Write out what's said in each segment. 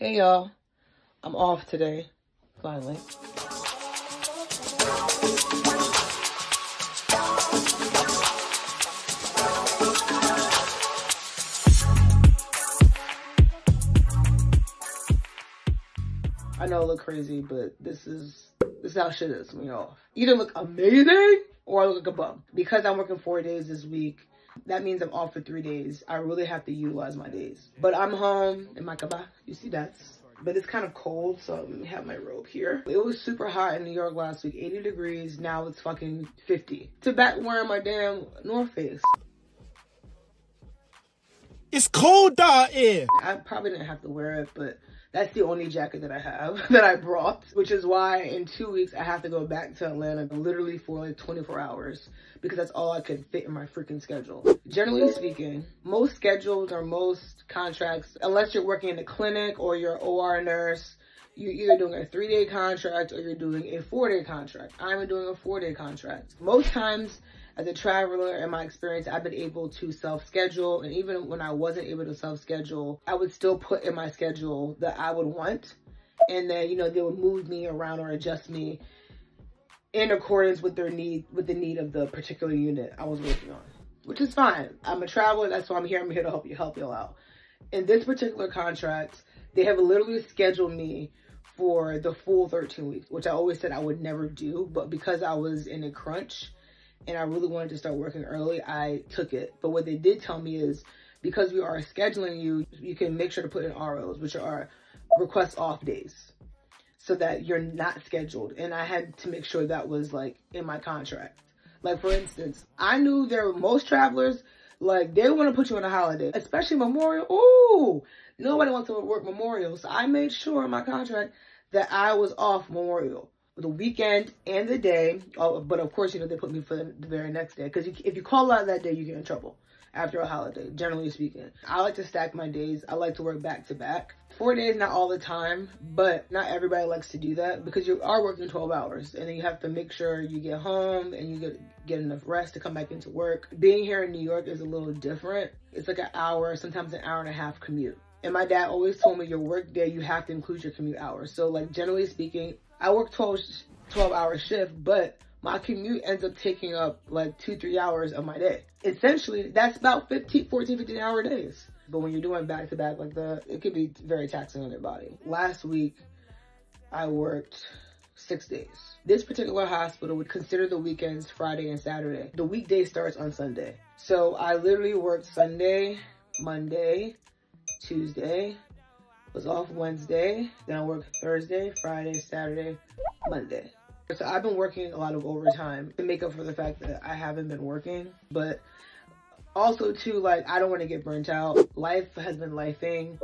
Hey y'all, I'm off today, finally. I know I look crazy, but this is how shit is when you're off. Either look amazing or I look like a bum. Because I'm working 4 days this week, that means I'm off for 3 days. I really have to utilize my days. But I'm home in my kaba. You see that? But it's kind of cold, so let me have my robe here. It was super hot in New York last week, 80 degrees. Now it's fucking 50. To back wearing my damn North Face. It's cold out here. I probably didn't have to wear it, but that's the only jacket that I have that I brought, which is why in 2 weeks I have to go back to Atlanta literally for like 24 hours because that's all I could fit in my freaking schedule. Generally speaking, most schedules or most contracts, unless you're working in a clinic or you're an OR nurse, you're either doing a 3-day contract or you're doing a 4-day contract. I'm doing a 4-day contract. Most times, as a traveler, in my experience, I've been able to self-schedule. And even when I wasn't able to self-schedule, I would still put in my schedule that I would want. And then, you know, they would move me around or adjust me in accordance with their need, with the need of the particular unit I was working on, which is fine. I'm a traveler. That's why I'm here. I'm here to help you out. In this particular contract, they have literally scheduled me for the full 13 weeks, which I always said I would never do. But because I was in a crunch, and I really wanted to start working early, I took it. But what they did tell me is because we are scheduling you, you can make sure to put in ROs, which are request off days, so that you're not scheduled. And I had to make sure that was like in my contract. Like for instance, I knew there were most travelers, like they want to put you on a holiday, especially Memorial. Ooh, nobody wants to work Memorial. So I made sure in my contract that I was off Memorial, the weekend and the day. Oh, but of course, you know, they put me for the very next day. Because if you call out that day, you get in trouble after a holiday, generally speaking. I like to stack my days. I like to work back to back. 4 days, not all the time, but not everybody likes to do that because you are working 12 hours. And then you have to make sure you get home and you get enough rest to come back into work. Being here in New York is a little different. It's like an hour, sometimes an hour and a half commute. And my dad always told me your work day, you have to include your commute hours. So like generally speaking, I work 12-hour shift, but my commute ends up taking up like 2-3 hours of my day. Essentially, that's about 14-15 hour days. But when you're doing back to back like that, it could be very taxing on your body. Last week, I worked 6 days. This particular hospital would consider the weekends Friday and Saturday. The weekday starts on Sunday. So I literally worked Sunday, Monday, Tuesday, was off Wednesday, then I worked Thursday, Friday, Saturday, Monday. So I've been working a lot of overtime to make up for the fact that I haven't been working, but also too, like, I don't want to get burnt out. Life has been lifing.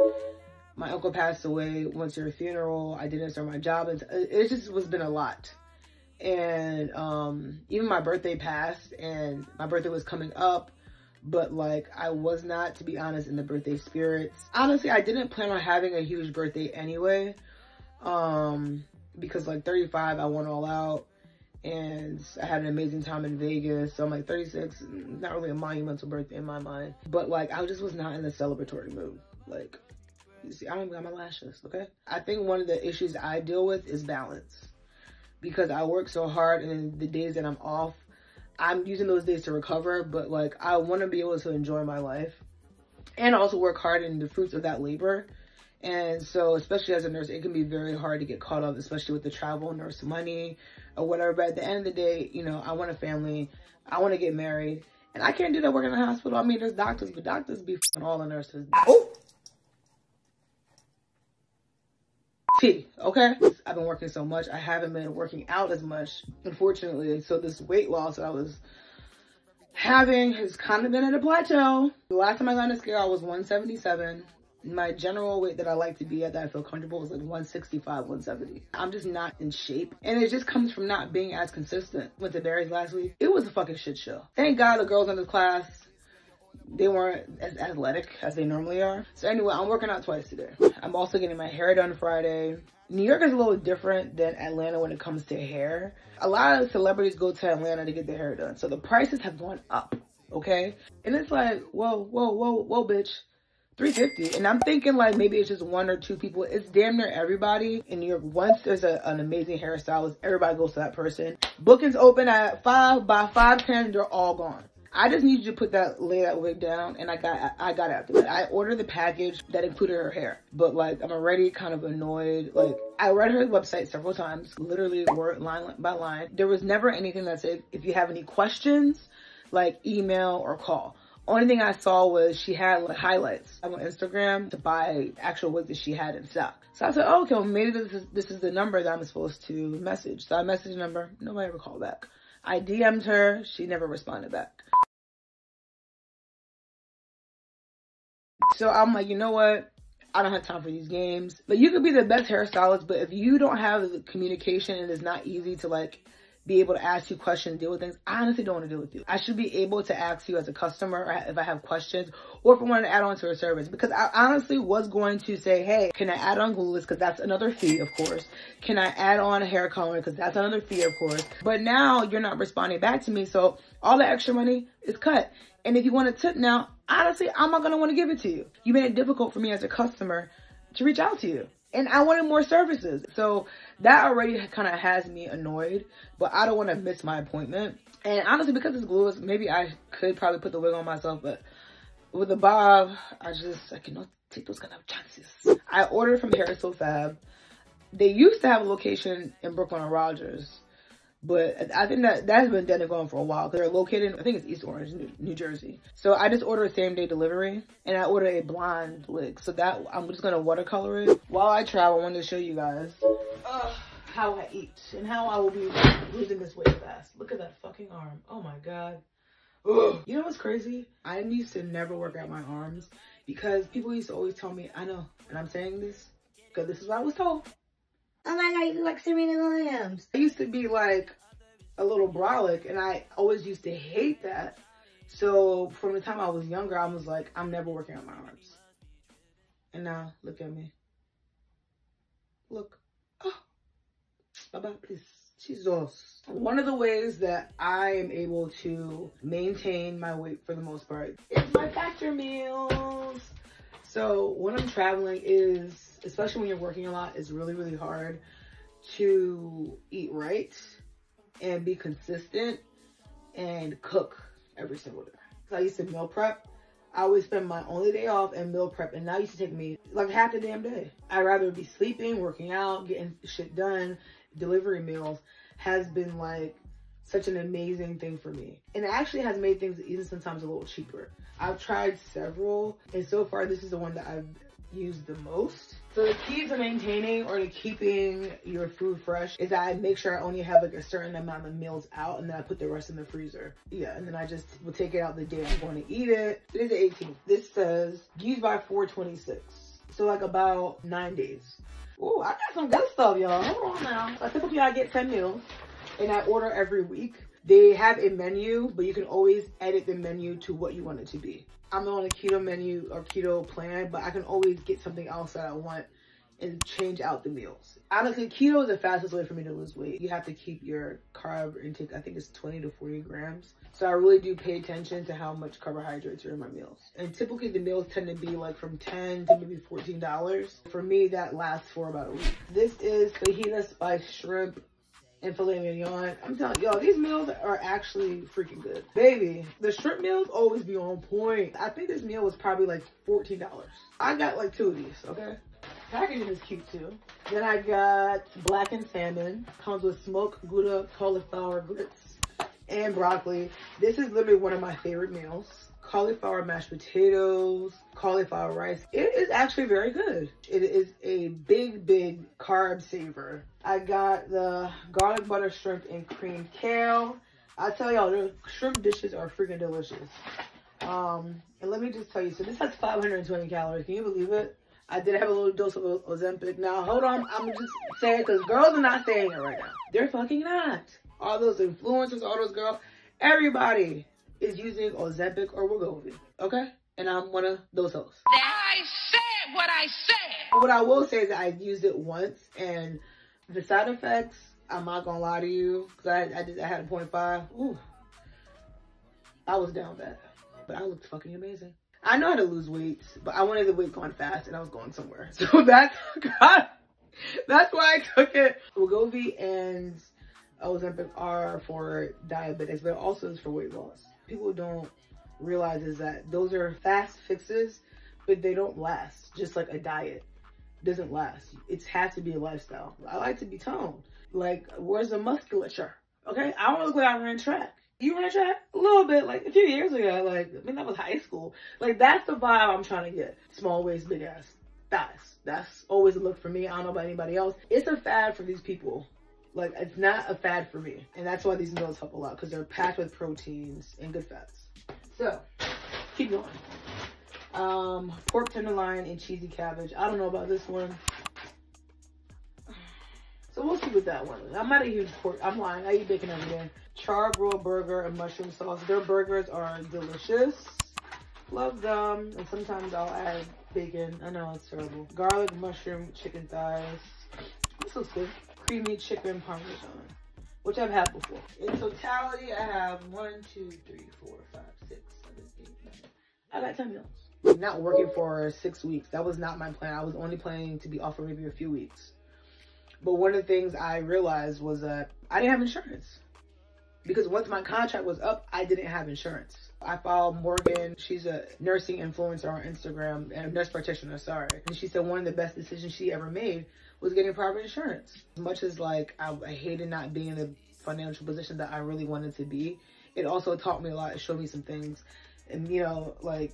My uncle passed away, went to a funeral. I didn't start my job. It just was been a lot. And even my birthday passed and my birthday was coming up. But like, I was not, to be honest, in the birthday spirits. Honestly, I didn't plan on having a huge birthday anyway. Because like 35, I went all out and I had an amazing time in Vegas. So I'm like 36, not really a monumental birthday in my mind. But like, I just was not in the celebratory mood. Like, you see, I don't even got my lashes, okay? I think one of the issues I deal with is balance. Because I work so hard and the days that I'm off, I'm using those days to recover, but like I want to be able to enjoy my life and also work hard in the fruits of that labor. And so, especially as a nurse, it can be very hard to get caught up, especially with the travel nurse money or whatever. But at the end of the day, you know, I want a family. I want to get married. And I can't do that working in a hospital. I mean, there's doctors, but doctors be f***ing all the nurses. Oh! Okay? I've been working so much. I haven't been working out as much, unfortunately. So this weight loss that I was having has kind of been at a plateau. The last time I got on a scale, I was 177. My general weight that I like to be at, that I feel comfortable, is like 165, 170. I'm just not in shape. And it just comes from not being as consistent. Went to Barry's last week. It was a fucking shit show. Thank God the girls in the class, they weren't as athletic as they normally are. So anyway, I'm working out twice today. I'm also getting my hair done Friday. New York is a little different than Atlanta when it comes to hair. A lot of celebrities go to Atlanta to get their hair done. So the prices have gone up, okay? And it's like, whoa, bitch. $350. And I'm thinking like maybe it's just 1 or 2 people. It's damn near everybody in New York. Once there's an amazing hairstylist, everybody goes to that person. Bookings open at 5. By 5:10, they're all gone. I just need you to lay that wig down, and I got it after that. I ordered the package that included her hair, but like I'm already kind of annoyed. Like I read her website several times, literally word line by line. There was never anything that said if you have any questions, like email or call. Only thing I saw was she had like highlights on Instagram to buy actual wigs that she had in stock. So I said, oh, okay, well maybe this is the number that I'm supposed to message. So I messaged the number, nobody ever called back. I DM'd her, she never responded back. So I'm like, you know what? I don't have time for these games. But you could be the best hairstylist, but if you don't have the communication and it's not easy to like be able to ask you questions, deal with things, I honestly don't want to deal with you. I should be able to ask you as a customer or if I have questions or if I want to add on to a service. Because I honestly was going to say, hey, can I add on glueless? Because that's another fee, of course. Can I add on a hair color? Because that's another fee, of course. But now you're not responding back to me. So all the extra money is cut. And if you want a tip now, honestly, I'm not going to want to give it to you. You made it difficult for me as a customer to reach out to you. And I wanted more services. So that already kind of has me annoyed, but I don't want to miss my appointment. And honestly, because it's glueless, maybe I could probably put the wig on myself, but with the bob, I cannot take those kind of chances. I ordered from Hair So Fab. They used to have a location in Brooklyn or Rogers, but I think that has been dead and gone for a while. They're located, I think it's East Orange, New Jersey. So I just ordered a same day delivery, and I ordered a blonde wig. So that I'm just gonna watercolor it. While I travel, I wanted to show you guys how I eat and how I will be losing this weight fast. Look at that fucking arm. Oh my God. Ugh. You know what's crazy? I used to never work out my arms because people used to always tell me, I know, and I'm saying this because this is what I was told. Oh my God, you look like Serena Williams. I used to be like a little brolic, and I always used to hate that. So from the time I was younger, I was like, I'm never working out my arms. And now, look at me. Look. Oh, bye-bye, please. Jesus. One of the ways that I am able to maintain my weight for the most part is my factor meals. So when I'm traveling especially when you're working a lot, it's really, really hard to eat right and be consistent and cook every single day. So I used to meal prep. I always spend my only day off and meal prep, and that used to take me like half the damn day. I'd rather be sleeping, working out, getting shit done. Delivery meals has been like such an amazing thing for me. And it actually has made things even sometimes a little cheaper. I've tried several, and so far this is the one that I've used the most. So the key to maintaining or to keeping your food fresh is that I make sure I only have like a certain amount of meals out, and then I put the rest in the freezer. Yeah, and then I just will take it out the day I'm going to eat it. Today's the 18th. This says use by 4/26. So like about 9 days. Oh, I got some good stuff, y'all. Hold on now. So typically I get 10 meals and I order every week. They have a menu, but you can always edit the menu to what you want it to be. I'm on a keto menu or keto plan, but I can always get something else that I want and change out the meals. Honestly, keto is the fastest way for me to lose weight. You have to keep your carb intake, I think it's 20 to 40 grams. So I really do pay attention to how much carbohydrates are in my meals. And typically the meals tend to be like from $10 to maybe $14. For me, that lasts for about a week. This is fajita spiced shrimp and filet mignon. I'm telling y'all, these meals are actually freaking good. Baby, the shrimp meals always be on point. I think this meal was probably like $14. I got like 2 of these, okay? Packaging is cute too. Then I got blackened salmon. Comes with smoked Gouda cauliflower grits and broccoli. This is literally one of my favorite meals. Cauliflower mashed potatoes, cauliflower rice. It is actually very good. It is a big, big carb saver. I got the garlic butter shrimp and cream kale. I tell y'all, the shrimp dishes are freaking delicious. And let me just tell you, so this has 520 calories. Can you believe it? I did have a little dose of Ozempic. Now, hold on. I'm just saying, because girls are not saying it right now. They're fucking not. All those influencers, all those girls, everybody is using Ozempic or Wegovy, okay? And I'm one of those hosts. I said what I said. What I will say is that I used it once, and the side effects, I'm not gonna lie to you, because I had a 0.5. Ooh, I was down bad, but I looked fucking amazing. I know how to lose weight, but I wanted the weight gone fast and I was going somewhere. So that's why I took it. Wegovy and Ozempic are for diabetics, but also is for weight loss. People don't realize is that those are fast fixes, but they don't last. Just like a diet doesn't last. It has to be a lifestyle. I like to be toned. Like, where's the musculature? Okay, I don't look like I ran track. You ran track? A little bit, like a few years ago. Like, I mean, that was high school. Like, that's the vibe I'm trying to get. Small waist, big ass thighs. That's always a look for me. I don't know about anybody else. It's a fad for these people. Like, it's not a fad for me. And that's why these meals help a lot, because they're packed with proteins and good fats. So, keep going. Pork tenderloin and cheesy cabbage. I don't know about this one. So we'll see with that one. I'm not a huge pork. I'm lying. I eat bacon every day. Charbroiled burger and mushroom sauce. Their burgers are delicious. Love them. And sometimes I'll add bacon. I know it's terrible. Garlic, mushroom, chicken thighs. This looks good. Creamy chicken parmesan, which I've had before. In totality, I have 1, 2, 3, 4, 5, 6, 7, 8, 9. I got 10 meals. Not working for 6 weeks. That was not my plan. I was only planning to be off for maybe a few weeks. But one of the things I realized was that I didn't have insurance. Because once my contract was up, I didn't have insurance. I followed Morgan. She's a nursing influencer on Instagram, and a nurse practitioner, sorry. And she said one of the best decisions she ever made was getting private insurance. As much as like I hated not being in the financial position that I really wanted to be, it also taught me a lot. It showed me some things. And you know, like,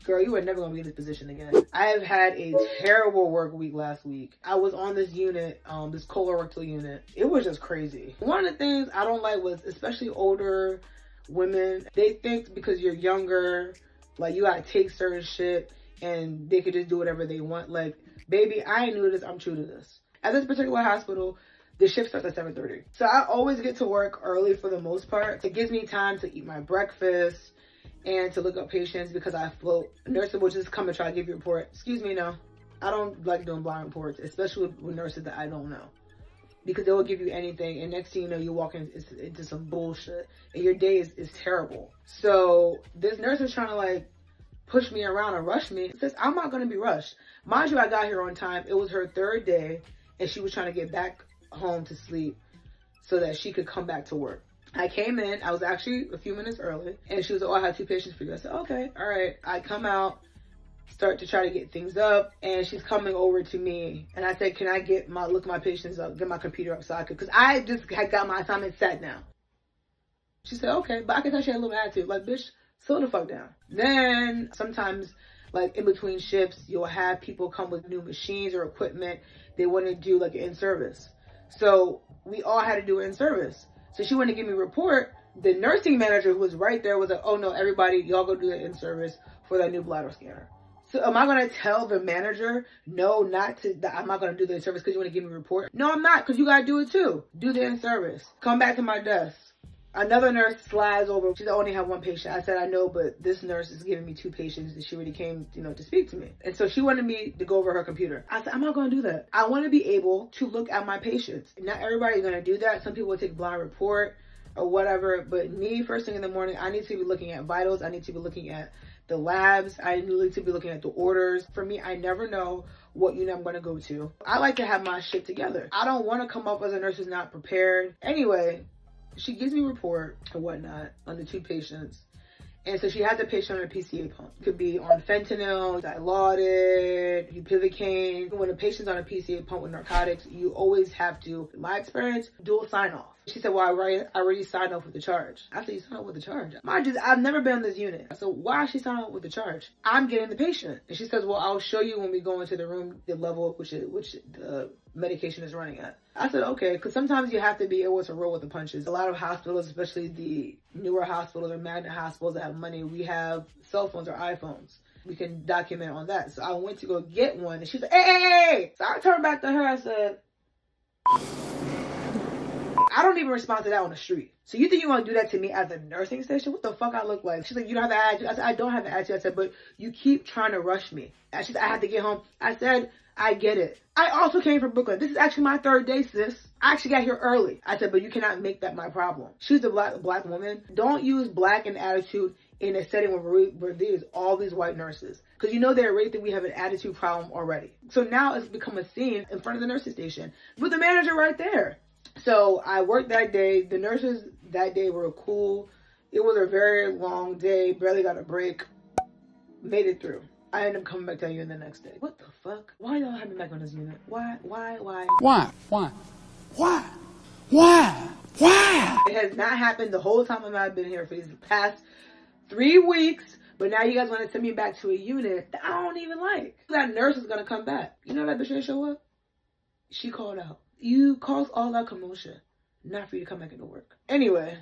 girl, you are never gonna be in this position again. I have had a terrible work week last week. I was on this unit, this colorectal unit. It was just crazy. One of the things I don't like was, especially older women, they think because you're younger, like you gotta take certain shit and they could just do whatever they want. Like, baby, I ain't new to this, I'm true to this. At this particular hospital, the shift starts at 7:30. So I always get to work early for the most part. It gives me time to eat my breakfast and to look up patients, because I float. Nurses will just come and try to give you a report. Excuse me, no. I don't like doing blind reports, especially with nurses that I don't know. Because they will give you anything, and next thing you know, you walk into some bullshit, and your day is terrible. So this nurse is trying to like push me around and rush me. It says, I'm not gonna be rushed. Mind you, I got here on time. It was her 3rd day, and she was trying to get back home to sleep so that she could come back to work. I came in, I was actually a few minutes early, and she was like, oh, I have 2 patients for you. I said, okay, all right. I come out, start to try to get things up, and she's coming over to me, and I said, can I look at my patients up, get my computer up so I could, because I just had got my assignment set now. She said, okay, but I can tell she had a little attitude, like, bitch, slow the fuck down. Then sometimes, like in between shifts, you'll have people come with new machines or equipment. They want to do like an in-service. So we all had to do it in service. So she wanted to give me a report. The nursing manager who was right there was like, oh no, everybody, y'all go do the in-service for that new bladder scanner. So am I going to tell the manager, no, I'm not going to do the in-service because you want to give me a report? No, I'm not, because you got to do it too. Do the in-service. Come back to my desk. Another nurse slides over. She said, I only have 1 patient. I said, I know, but this nurse is giving me 2 patients, and she already came, to speak to me. And so she wanted me to go over her computer. I said, I'm not going to do that. I want to be able to look at my patients. Not everybody's going to do that. Some people will take blind report or whatever, but me, first thing in the morning, I need to be looking at vitals. I need to be looking at the labs. I need to be looking at the orders. For me, I never know what unit I'm going to go to. I like to have my shit together. I don't want to come up as a nurse who's not prepared. Anyway, she gives me a report and whatnot on the 2 patients. And so she had the patient on a PCA pump. Could be on fentanyl, dilaudid, bupivacaine. When a patient's on a PCA pump with narcotics, you always have to, in my experience, dual sign off. She said, well, I already signed off with the charge. I said, you signed off with the charge? Mind you, I've never been on this unit. So why is she signing off with the charge? I'm getting the patient. And she says, well, I'll show you when we go into the room, the level which the medication is running at. I said, okay, because sometimes you have to be able to roll with the punches. A lot of hospitals, especially the newer hospitals or magnet hospitals that have money, we have cell phones or iPhones. We can document on that. So I went to go get one, and she said, hey! So I turned back to her, I said, I don't even respond to that on the street. So you think you're going to do that to me at the nursing station? What the fuck I look like? She's like, you don't have the attitude. I said, I don't have the attitude. I said, but you keep trying to rush me. And she said, I have to get home. I said, I get it. I also came from Brooklyn. This is actually my 3rd day, sis. I actually got here early. I said, but you cannot make that my problem. She's a black woman. Don't use black and attitude in a setting where there's all these white nurses. Because you know they already think we have an attitude problem already. So now it's become a scene in front of the nurses station with the manager right there. So I worked that day. The nurses that day were cool. It was a very long day. Barely got a break. Made it through. I ended up coming back to you the next day. What the fuck? Why y'all have me back on this unit? Why? It has not happened the whole time I've been here for these past 3 weeks. But now you guys want to send me back to a unit that I don't even like. That nurse is going to come back. You know that bitch didn't show up? She called out. You caused all that commotion. Not for you to come back into work. Anyway,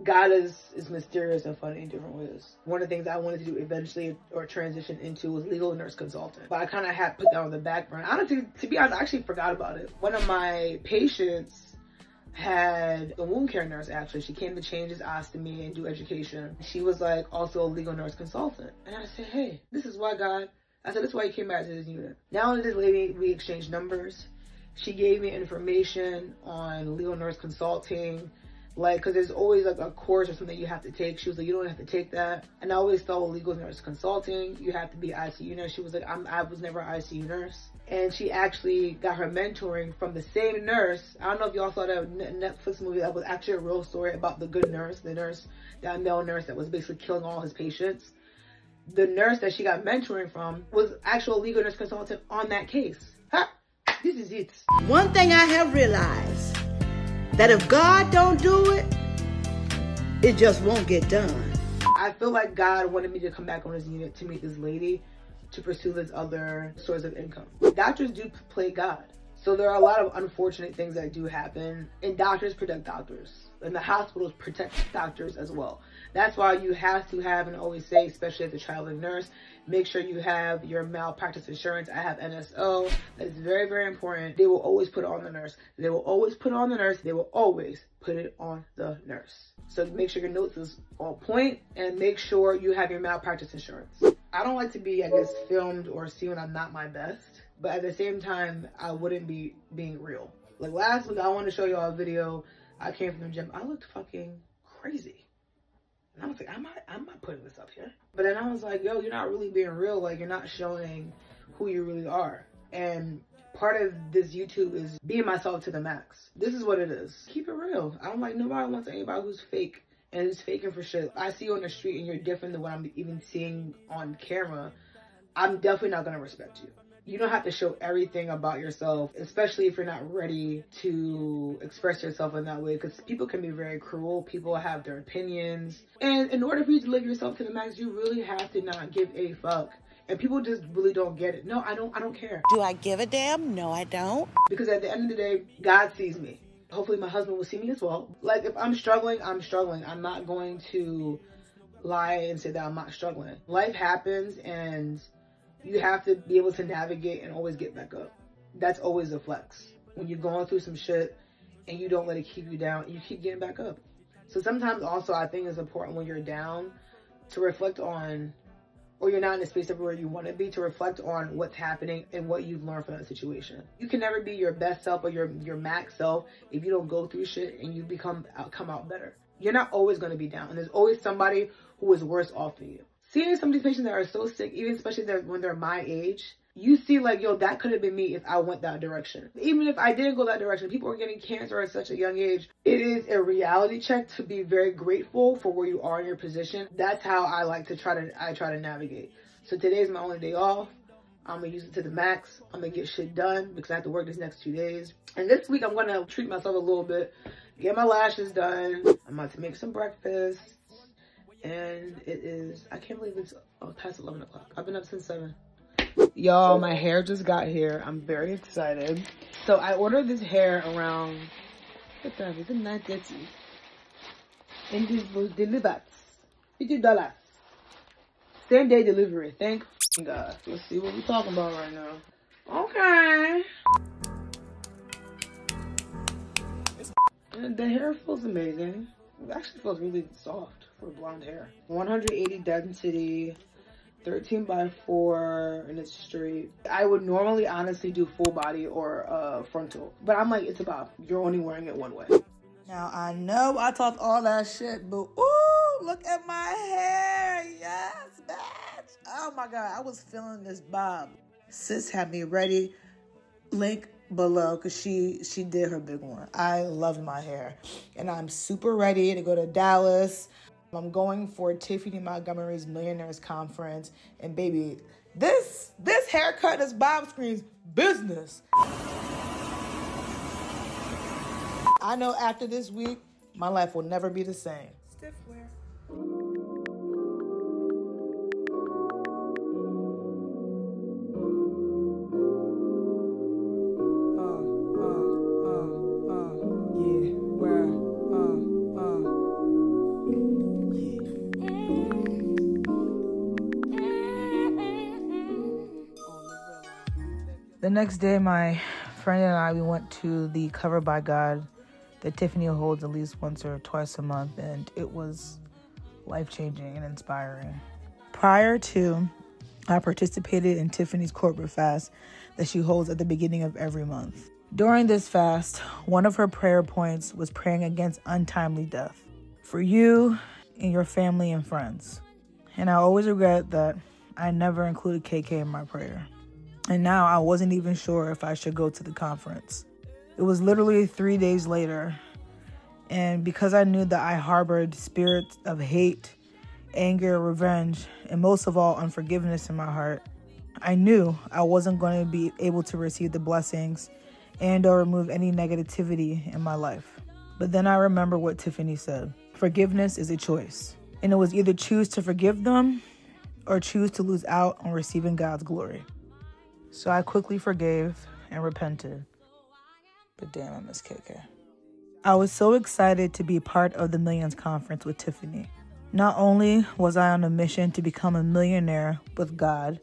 God is mysterious and funny in different ways. One of the things I wanted to do eventually or transition into was legal nurse consultant. But I kind of had put that on the back burner. Honestly, to be honest, I actually forgot about it. One of my patients had a wound care nurse, actually. She came to change his ostomy and do education. She was like also a legal nurse consultant. And I said, hey, this is why God, I said, this is why you came back to this unit. Now this lady, we exchanged numbers. She gave me information on legal nurse consulting, like, cause there's always like a course or something you have to take. She was like, you don't have to take that. And I always thought with legal nurse consulting, you have to be ICU nurse. She was like, I was never an ICU nurse. And she actually got her mentoring from the same nurse. I don't know if y'all saw that Netflix movie that was actually a real story about the good nurse, that male nurse that was basically killing all his patients. The nurse that she got mentoring from was actual legal nurse consultant on that case. Ha! This is it. One thing I have realized, that if God don't do it, it just won't get done. I feel like God wanted me to come back on his unit to meet this lady, to pursue this other source of income. Doctors do play God. So there are a lot of unfortunate things that do happen, and doctors protect doctors, and the hospitals protect doctors as well. That's why you have to have, and I always say, especially as a traveling nurse, make sure you have your malpractice insurance. I have NSO. That is very, very important. They will always put it on the nurse. They will always put it on the nurse. They will always put it on the nurse. So make sure your notes is on point, and make sure you have your malpractice insurance. I don't like to be, I guess, filmed or seen when I'm not my best. But at the same time, I wouldn't be being real. Like last week, I wanted to show y'all a video. I came from the gym. I looked fucking crazy. And I was like, I'm not putting this up here. But then I was like, yo, you're not really being real. Like, you're not showing who you really are. And part of this YouTube is being myself to the max. This is what it is. Keep it real. I don't like nobody wants anybody who's fake and who's faking for shit. I see you on the street and you're different than what I'm even seeing on camera. I'm definitely not going to respect you. You don't have to show everything about yourself, especially if you're not ready to express yourself in that way, because people can be very cruel. People have their opinions. And in order for you to live yourself to the max, you really have to not give a fuck. And people just really don't get it. No, I don't care. Do I give a damn? No, I don't. Because at the end of the day, God sees me. Hopefully my husband will see me as well. Like, if I'm struggling, I'm struggling. I'm not going to lie and say that I'm not struggling. Life happens, and you have to be able to navigate and always get back up. That's always a flex. When you're going through some shit and you don't let it keep you down, you keep getting back up. So sometimes also I think it's important when you're down to reflect on, or you're not in a space of where you want to be, to reflect on what's happening and what you've learned from that situation. You can never be your best self or your max self if you don't go through shit and you come out better. You're not always going to be down, and there's always somebody who is worse off than you. Seeing some of these patients that are so sick, even especially when they're my age, you see like, yo, that could have been me if I went that direction. Even if I didn't go that direction, people are getting cancer at such a young age. It is a reality check to be very grateful for where you are in your position. That's how I like to try to navigate. So today's my only day off. I'm gonna use it to the max. I'm gonna get shit done because I have to work these next 2 days. And this week I'm gonna treat myself a little bit, get my lashes done. I'm about to make some breakfast. And it is, I can't believe it's past 11 o'clock. I've been up since 7. Y'all, my hair just got here. I'm very excited. So I ordered this hair around, what time is it? 9:30. And this was delivered. $50. Same day delivery. Thank God. Let's see what we're talking about right now. Okay. And the hair feels amazing. It actually feels really soft for blonde hair. 180 density, 13 by 4, and it's straight. I would normally honestly do full body or frontal, but I'm like, it's about, you're only wearing it one way. Now I know I talked all that shit, but ooh, look at my hair. Yes, bitch. Oh my God, I was feeling this bob. Sis had me ready. Link below, because she did her big one. I love my hair. And I'm super ready to go to Dallas. I'm going for Tiffany Montgomery's Millionaires Conference. And baby, this haircut, this bob screams business. I know after this week, my life will never be the same. Stiff wear. The next day, my friend and I, we went to the Covered by God that Tiffany holds at least once or twice a month, and it was life-changing and inspiring. Prior to, I participated in Tiffany's corporate fast that she holds at the beginning of every month. During this fast, one of her prayer points was praying against untimely death for you and your family and friends. And I always regret that I never included KK in my prayer. And now I wasn't even sure if I should go to the conference. It was literally 3 days later. And because I knew that I harbored spirits of hate, anger, revenge, and most of all, unforgiveness in my heart, I knew I wasn't going to be able to receive the blessings and or remove any negativity in my life. But then I remember what Tiffany said. Forgiveness is a choice. And it was either choose to forgive them or choose to lose out on receiving God's glory. So I quickly forgave and repented. But damn, I miss KK. I was so excited to be part of the Millions Conference with Tiffany. Not only was I on a mission to become a millionaire with God,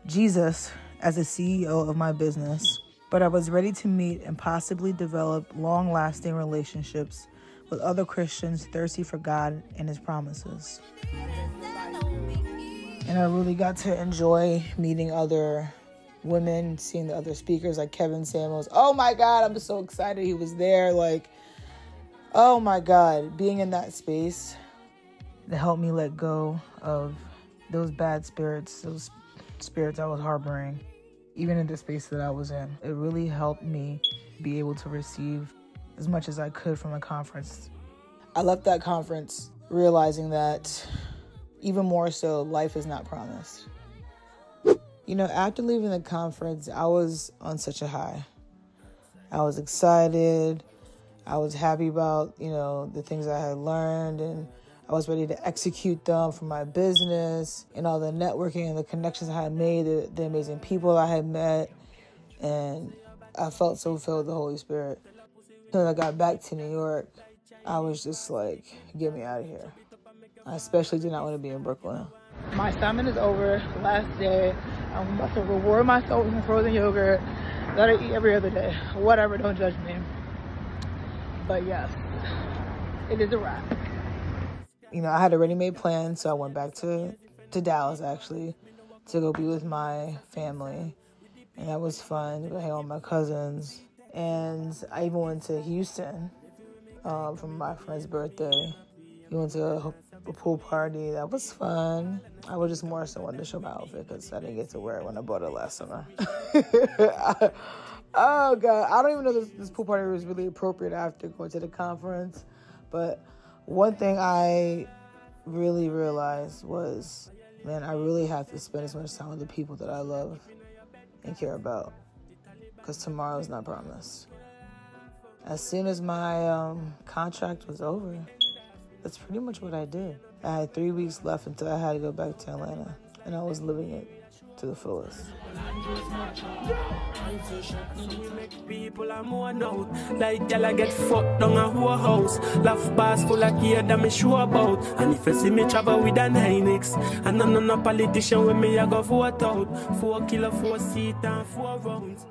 Jesus, as the CEO of my business, but I was ready to meet and possibly develop long-lasting relationships with other Christians thirsty for God and His promises. And I really got to enjoy meeting other women, seeing the other speakers like Kevin Samuels. Oh my God, I'm so excited he was there. Like, oh my God, being in that space to help me let go of those bad spirits, those spirits I was harboring, even in the space that I was in. It really helped me be able to receive as much as I could from the conference. I left that conference realizing that even more so, life is not promised. You know, after leaving the conference, I was on such a high. I was excited. I was happy about, the things I had learned, and I was ready to execute them for my business and all the networking and the connections I had made, the amazing people I had met, and I felt so filled with the Holy Spirit. When I got back to New York, I was just like, get me out of here. I especially did not want to be in Brooklyn. My assignment is over, last day. I'm about to reward myself with some frozen yogurt that I eat every other day. Whatever, don't judge me. But yes, it is a wrap. I had already made plans, so I went back to Dallas, actually, to go be with my family. And that was fun, to hang out with my cousins. And I even went to Houston for my friend's birthday. We went to a pool party. That was fun. I was just more so wanted to show my outfit because I didn't get to wear it when I bought it last summer. Oh, God. I don't even know this pool party was really appropriate after going to the conference. But one thing I really realized was, man, I really have to spend as much time with the people that I love and care about, because tomorrow is not promised. As soon as my contract was over, that's pretty much what I did. I had 3 weeks left until I had to go back to Atlanta, and I was living it to the fullest. People are more out. Like y'all get fucked down a whole house. Laugh bars full of care that me sure about. And if you see me travel with an Hynix, and no politician with me I go vote out. 4 kilo, 4 seat and 4 rounds.